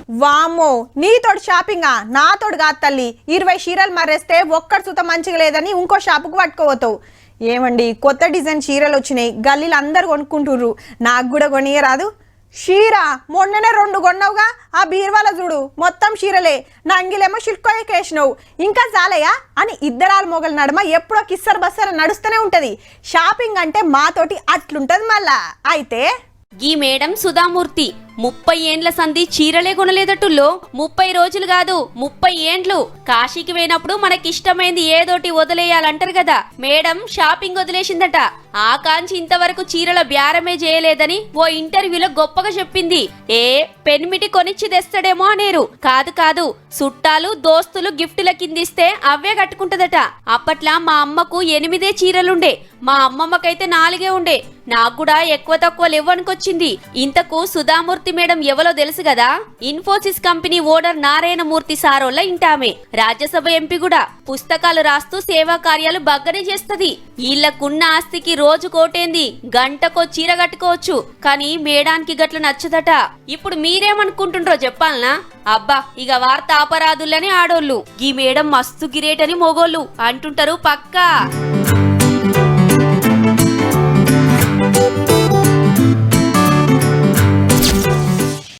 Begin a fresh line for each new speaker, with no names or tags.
వామ్మో నీతోటి షాపింగా నాతోడు కాదు తల్లి 20 చీరలు మర్రేస్తే ఒక్కటి సుత మంచిగా లేదని ఇంకో షాపుకు పట్టుకోవతావు. ఏమండి కొత్త డిజైన్ చీరలు వచ్చినాయి, గల్లీలు అందరు కొనుక్కుంటుర్రు, నాకు కూడా కొనియరాదు? చీర మొన్ననే 2 కొన్నావుగా, ఆ బీర్వాల చూడు మొత్తం చీరలే, నంగిలేమో షిల్కోయకేసినావు, ఇంకా చాలయా అని ఇద్దరాల మొగల నడుమ ఎప్పుడో కిස්සర బස්සర నడుస్తూనే ఉంటది. షాపింగ్ అంటే మాతోటి అట్లుంటది మళ్ళా. అయితే
గీ మేడం సుధామూర్తి 30 ఏండ్ల సంధి చీరలే కొనలేదట్టుల్లో. 30 రోజులు కాదు 30 ఏండ్లు. కాశీకి పోయినప్పుడు మనకిష్టమైంది ఏదోటి వదిలేయాలంటారు కదా, మేడం షాపింగ్ వదిలేసిందట. ఆ కాంచి ఇంతవరకు చీరల బ్యారమే చేయలేదని ఓ ఇంటర్వ్యూలో గొప్పగా చెప్పింది. పెన్మిటి కొనిచ్చి తెస్తాడేమో అనేరు. కాదు కాదు, చుట్టాలు దోస్తులు గిఫ్టుల కిందిస్తే అవే కట్టుకుంటదట. అప్పట్లా మా అమ్మకు 8 చీరలుండే, మా అమ్మమ్మకైతే 4 ఉండే. నాకు కూడా ఎక్కువ తక్కువ లేవనుకొచ్చింది. ఇంతకు సుధామూర్తి మేడం ఎవలో తెలుసు కదా? ఇన్ఫోసిస్ కంపెనీ ఓనర్ నారాయణమూర్తి సారోళ్ళ ఇంటామే, రాజ్యసభ ఎంపీ కూడా. పుస్తకాలు రాస్తూ సేవా కార్యాలు బగ్గనే చేస్తది. వీళ్ళకున్న ఆస్తికి రోజు కోటేంది, గంటకో చీర కట్టుకోవచ్చు. కానీ మేడానికి గట్ల నచ్చదట. ఇప్పుడు మీరేమనుకుంటుండ్రో చెప్పాలనా? అబ్బా ఇక వార్త అపరాధులని ఆడోళ్ళు, ఈ మేడం మస్తు గిరేటని మొగోళ్ళు అంటుంటారు పక్కా.